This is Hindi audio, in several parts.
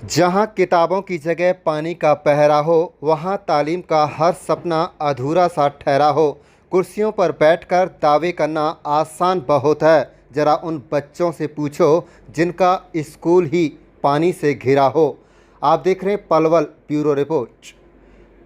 जहां किताबों की जगह पानी का पहरा हो, वहां तालीम का हर सपना अधूरा सा ठहरा हो। कुर्सियों पर बैठकर दावे करना आसान बहुत है। ज़रा उन बच्चों से पूछो जिनका स्कूल ही पानी से घिरा हो। आप देख रहे हैं पलवल ब्यूरो रिपोर्ट।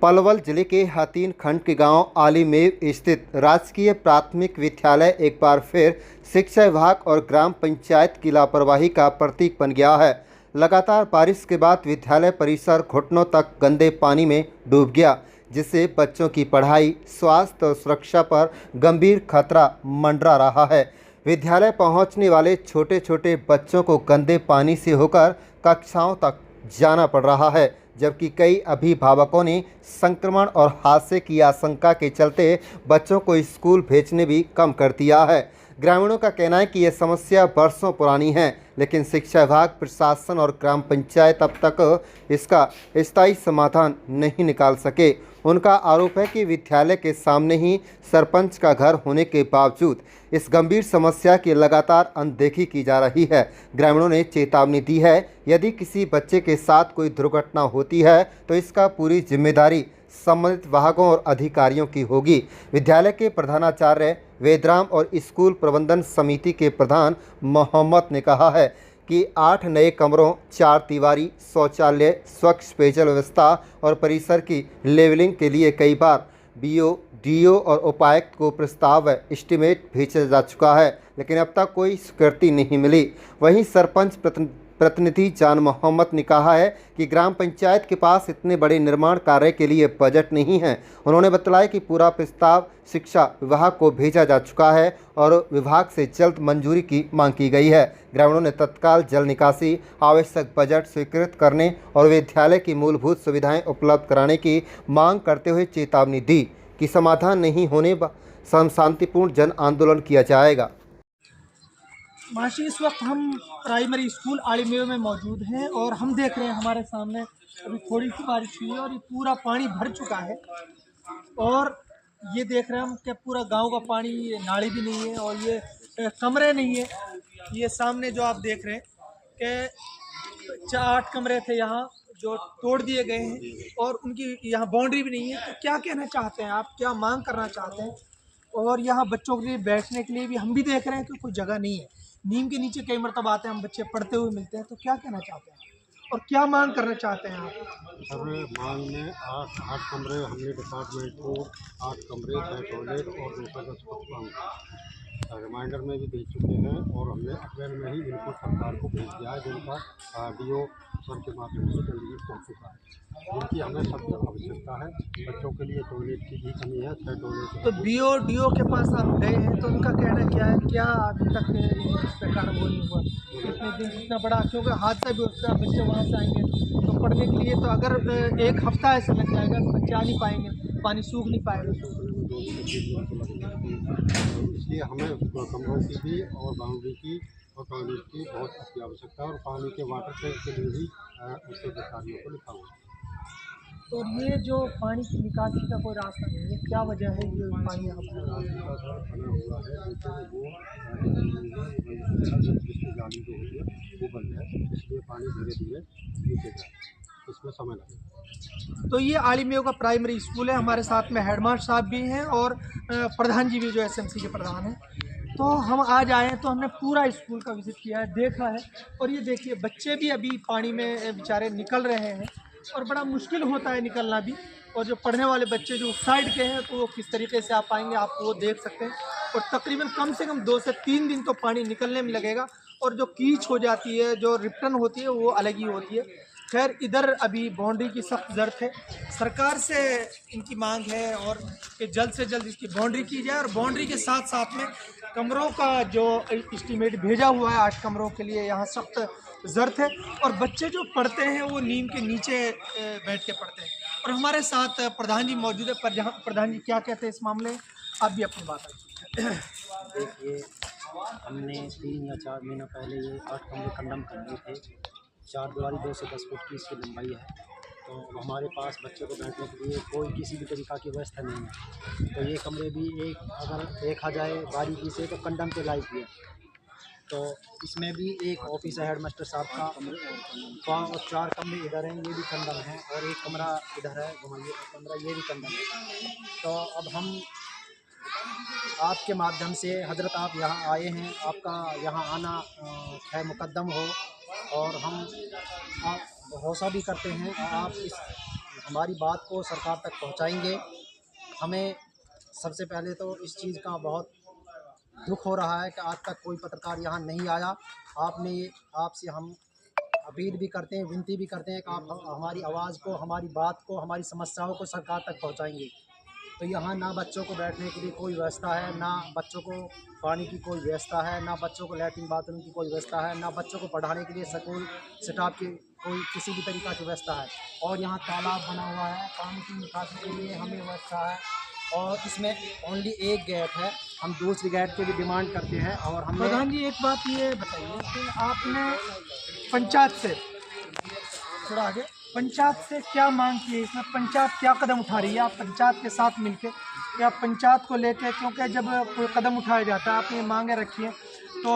पलवल जिले के हथीन खंड के गांव आलीमेव स्थित राजकीय प्राथमिक विद्यालय एक बार फिर शिक्षा विभाग और ग्राम पंचायत की लापरवाही का प्रतीक बन गया है। लगातार बारिश के बाद विद्यालय परिसर घुटनों तक गंदे पानी में डूब गया, जिससे बच्चों की पढ़ाई, स्वास्थ्य और सुरक्षा पर गंभीर खतरा मंडरा रहा है। विद्यालय पहुंचने वाले छोटे छोटे बच्चों को गंदे पानी से होकर कक्षाओं तक जाना पड़ रहा है, जबकि कई अभिभावकों ने संक्रमण और हादसे की आशंका के चलते बच्चों को स्कूल भेजने भी कम कर दिया है। ग्रामीणों का कहना है कि यह समस्या वर्षों पुरानी है, लेकिन शिक्षा विभाग, प्रशासन और ग्राम पंचायत अब तक इसका स्थायी समाधान नहीं निकाल सके। उनका आरोप है कि विद्यालय के सामने ही सरपंच का घर होने के बावजूद इस गंभीर समस्या की लगातार अनदेखी की जा रही है। ग्रामीणों ने चेतावनी दी है, यदि किसी बच्चे के साथ कोई दुर्घटना होती है तो इसका पूरी जिम्मेदारी संबंधित विभागों और अधिकारियों की होगी। विद्यालय के प्रधानाचार्य वेदराम और स्कूल प्रबंधन समिति के प्रधान मोहम्मद ने कहा है कि 8 नए कमरों, 4 दीवारी, शौचालय, स्वच्छ पेयजल व्यवस्था और परिसर की लेवलिंग के लिए कई बार बीओ, डीओ और उपायुक्त को प्रस्ताव व एस्टीमेट भेजा जा चुका है, लेकिन अब तक कोई स्वीकृति नहीं मिली। वहीं सरपंच प्रतिनिधि जान मोहम्मद ने कहा है कि ग्राम पंचायत के पास इतने बड़े निर्माण कार्य के लिए बजट नहीं है। उन्होंने बताया कि पूरा प्रस्ताव शिक्षा विभाग को भेजा जा चुका है और विभाग से जल्द मंजूरी की मांग की गई है। ग्रामीणों ने तत्काल जल निकासी, आवश्यक बजट स्वीकृत करने और विद्यालय की मूलभूत सुविधाएं उपलब्ध कराने की मांग करते हुए चेतावनी दी कि समाधान नहीं होने पर शांतिपूर्ण जन आंदोलन किया जाएगा। माशी, इस वक्त हम प्राइमरी स्कूल आलीमेव में मौजूद हैं और हम देख रहे हैं हमारे सामने अभी थोड़ी सी बारिश हुई है और ये पूरा पानी भर चुका है। और ये देख रहे हैं हम कि पूरा गांव का पानी, ये नाली भी नहीं है और ये कमरे नहीं है। ये सामने जो आप देख रहे हैं कि 8 कमरे थे यहाँ जो तोड़ दिए गए हैं और उनकी यहाँ बाउंड्री भी नहीं है। तो क्या कहना चाहते हैं आप, क्या मांग करना चाहते हैं? और यहाँ बच्चों के लिए बैठने के लिए भी हम भी देख रहे हैं कि कोई जगह नहीं है। नीम के नीचे कई मरतबा आते हैं हम, बच्चे पढ़ते हुए मिलते हैं। तो क्या कहना चाहते हैं और क्या मांग करना चाहते हैं आप? सर, मांग में 8 कमरे हमने डिपार्टमेंट को 8 कमरे, 6 टॉयलेट और 210 पक्का रिमाइंडर में भी भेज चुके हैं और हमने अप्रैल में ही इनको सरकार को भेज दिया है, जिनका डीओ सर के माध्यम से जल्दी पहुँच चुका है, जिनकी हमें सख्त आवश्यकता है। बच्चों के लिए टॉयलेट की भी कमी है, 6 टॉयलेट। तो बीओ डीओ के पास आप गए हैं तो उनका कहना क्या है? क्या अभी तक इस प्रकार वो नहीं हुआ? इतने दिन इतना बड़ा, क्योंकि हादसा भी होता है, बच्चे वहाँ से आएंगे तो पढ़ने के लिए तो अगर 1 हफ्ता ऐसा लग जाएगा तो बच्चे आ नहीं पाएंगे, पानी सूख नहीं पाएगा। इसलिए हमें कमरों की भी और बाउंड्री की और टॉयलेट की बहुत अच्छी आवश्यकता है और पानी के वाटर टैंक के लिए भी उसके अधिकारियों को लिखा हुआ है। तो ये जो पानी की निकासी का कोई रास्ता नहीं है, क्या वजह है ये पानी यहाँ पर? बना हुआ है, लेकिन वो जिसकी जाली जो होती है वो बंद है, इसलिए पानी धीरे धीरे नीचे जाए, इसमें समय लगेगा। तो ये आलीमेव का प्राइमरी स्कूल है। हमारे साथ में हेडमास्टर साहब भी हैं और प्रधान जी भी, जो एसएमसी के प्रधान हैं। तो हम आज आए हैं तो हमने पूरा स्कूल का विजिट किया है, देखा है। और ये देखिए, बच्चे भी अभी पानी में बेचारे निकल रहे हैं और बड़ा मुश्किल होता है निकलना भी। और जो पढ़ने वाले बच्चे जो उस साइड के हैं तो वो किस तरीके से आ पाएंगे, आप वो देख सकते हैं। और तकरीबन कम से कम 2 से 3 दिन तो पानी निकलने में लगेगा। और जो कीच हो जाती है, जो रिटर्न होती है, वो अलग ही होती है। खैर, इधर अभी बाउंड्री की सख्त ज़रूरत है। सरकार से इनकी मांग है और कि जल्द से जल्द इसकी बाउंड्री की जाए और बाउंड्री के साथ साथ में कमरों का जो एस्टीमेट भेजा हुआ है 8 कमरों के लिए, यहाँ सख्त ज़रूरत है। और बच्चे जो पढ़ते हैं वो नीम के नीचे बैठ के पढ़ते हैं। और हमारे साथ प्रधान जी मौजूद है। प्रधान जी क्या कहते हैं इस मामले में? आप भी अपनी बात रखिए। देखिए, हमने 3 या 4 महीना पहले ये 8 कमरे कंडम कर दिए थे। 4 दीवारी 2 से 10 फुट की इसकी लंबाई है। तो हमारे पास बच्चे को बैठने के लिए कोई किसी भी तरीक़ा की व्यवस्था नहीं है। तो ये कमरे भी अगर देखा जाए बारीकी से तो कंडम के लायक भी है। तो इसमें भी एक ऑफिस है हेडमास्टर साहब का, और 4 कमरे इधर हैं, ये भी कंडम है, और एक कमरा इधर है, घुमाइए कमरा, ये भी कंडम है। तो अब हम आपके माध्यम से हजरत आप यहाँ आए हैं, आपका यहाँ आना खैर मुकद्दम हो, और हम आप भरोसा भी करते हैं आप इस हमारी बात को सरकार तक पहुँचाएँगे। हमें सबसे पहले तो इस चीज़ का बहुत दुख हो रहा है कि आज तक कोई पत्रकार यहाँ नहीं आया। आपसे हम अपील भी करते हैं, विनती भी करते हैं कि आप हमारी आवाज़ को, हमारी बात को, हमारी समस्याओं को सरकार तक पहुँचाएँगे। तो यहाँ ना बच्चों को बैठने के लिए कोई व्यवस्था है, ना बच्चों को पानी की कोई व्यवस्था है, ना बच्चों को लैट्रिन बाथरूम की कोई व्यवस्था है, ना बच्चों को पढ़ाने के लिए स्कूल स्टाफ की कोई किसी भी तरीक़ा की व्यवस्था है। और यहाँ तालाब बना हुआ है, पानी की निकासी के लिए हमें व्यवस्था है, और इसमें ओनली एक गेट है। हम दूसरी गेट की भी डिमांड करते हैं। और हमने प्रधान जी एक बात ये बताइए कि आपने पंचायत से थोड़ा आगे, पंचायत से क्या मांग की है, इसमें पंचायत क्या कदम उठा रही है? आप पंचायत के साथ मिलके या पंचायत को लेके, क्योंकि जब कोई कदम उठाया जाता है, आपने मांगे रखी हैं तो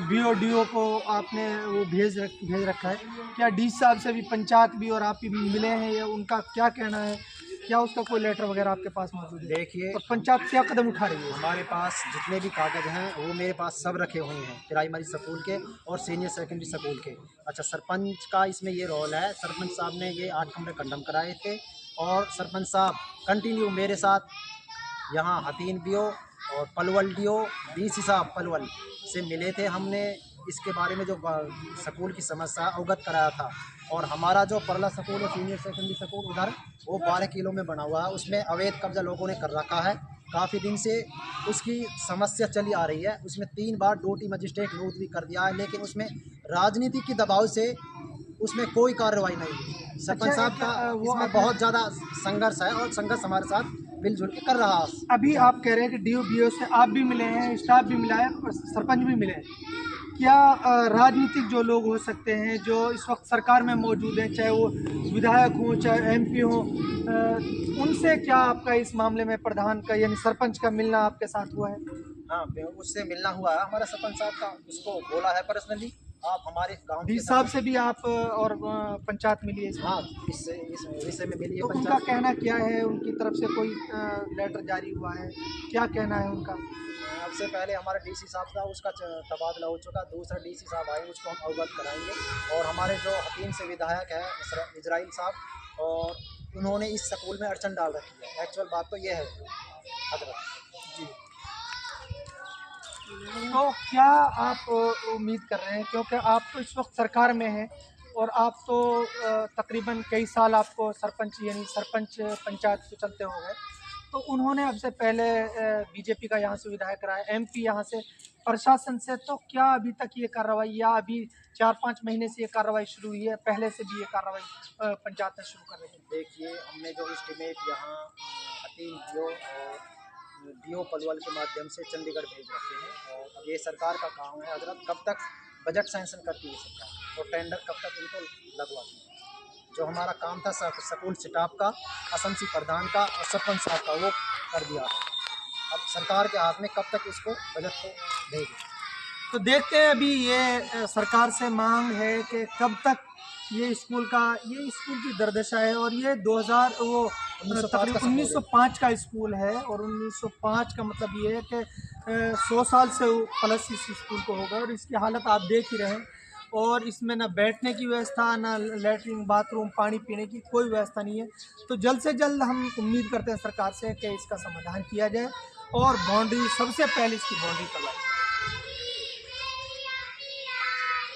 BODO को आपने वो भेज रखा है, क्या डी साहब से भी पंचायत भी और आप भी मिले हैं, या उनका क्या कहना है, क्या उसका कोई लेटर वगैरह आपके पास मौजूद है? देखिए, और पंचायत क्या कदम उठा रही है? हमारे पास जितने भी कागज़ हैं वो मेरे पास सब रखे हुए हैं, प्राइमरी स्कूल के और सीनियर सेकेंडरी स्कूल के। अच्छा, सरपंच का इसमें ये रोल है। सरपंच साहब ने ये 8 कमरे कंडम कराए थे, और सरपंच साहब कंटिन्यू मेरे साथ यहाँ हतीन DO और पलवल DO DC साहब पलवल से मिले थे। हमने इसके बारे में जो स्कूल की समस्या अवगत कराया था। और हमारा जो परला स्कूल है, सीनियर सेकेंडरी स्कूल, उधर वो 12 किलो में बना हुआ है, उसमें अवैध कब्जा लोगों ने कर रखा है। काफ़ी दिन से उसकी समस्या चली आ रही है। उसमें 3 बार ड्यूटी मजिस्ट्रेट नोट भी कर दिया है, लेकिन उसमें राजनीति के दबाव से उसमें कोई कार्रवाई नहीं हुई। सरपंच साहब का इसमें बहुत ज़्यादा संघर्ष है, और संघर्ष हमारे साथ मिलजुल के कर रहा है। अभी आप कह रहे हैं कि DO BO से आप भी मिले हैं, स्टाफ भी मिला है, और सरपंच भी मिले हैं। क्या राजनीतिक जो लोग हो सकते हैं जो इस वक्त सरकार में मौजूद हैं, चाहे वो विधायक हों चाहे MP हों, उनसे क्या आपका इस मामले में प्रधान का यानी सरपंच का मिलना आपके साथ हुआ है? हाँ, उससे मिलना हुआ है हमारा सरपंच साहब का। उसको बोला है पर्सनली, आप हमारे गांव डी साहब से भी आप और पंचायत मिली है इसमें? हाँ, इस विषय में मिली है। तो उनका कहना क्या है? उनकी तरफ से कोई लेटर जारी हुआ है? क्या कहना है उनका? अब से पहले हमारा DC साहब था, उसका तबादला हो चुका। दूसरा DC साहब आए, उसको हम अवगत कराएंगे। और हमारे जो हकीम से विधायक है इजराइल साहब, और उन्होंने इस स्कूल में अड़चन डाल रखी है। एक्चुअल बात तो ये है हजरत जी। तो क्या आप उम्मीद कर रहे हैं, क्योंकि आप तो इस वक्त सरकार में हैं और आप तो तकरीबन कई साल आपको सरपंच यानी सरपंच पंचायत को चलते हो गए, तो उन्होंने अब से पहले BJP का यहाँ से विधायक रहा है, MP यहाँ से, प्रशासन से, तो क्या अभी तक ये कार्रवाई या अभी 4-5 महीने से ये कार्रवाई शुरू हुई है, पहले से भी ये कार्रवाई पंचायत में शुरू कर रही है? देखिए, हमने जो एस्टीमेट यहाँ हतीम DO पलवल के माध्यम से चंडीगढ़ भेज रखे हैं, और अब ये सरकार का काम है हजरत, कब तक बजट सैंक्शन करती है सरकार, और टेंडर कब तक इनको लगवाती है। जो हमारा काम था स्कूल स्टाफ का, असमसी प्रधान का और सरपंच साहब का, वो कर दिया। अब सरकार के हाथ में कब तक इसको बजट को देगी। तो देखते हैं, अभी ये सरकार से मांग है कि कब तक ये स्कूल की दरदशा है, और ये 1905 का स्कूल है, और 1905 का मतलब ये है कि 100 साल से प्लस इस स्कूल को होगा, और इसकी हालत आप देख ही रहे हैं। और इसमें ना बैठने की व्यवस्था, ना लैट्रिन बाथरूम, पानी पीने की कोई व्यवस्था नहीं है। तो जल्द से जल्द हम उम्मीद करते हैं सरकार से कि इसका समाधान किया जाए, और बाउंड्री सबसे पहले इसकी बाउंड्री करवाई जाए।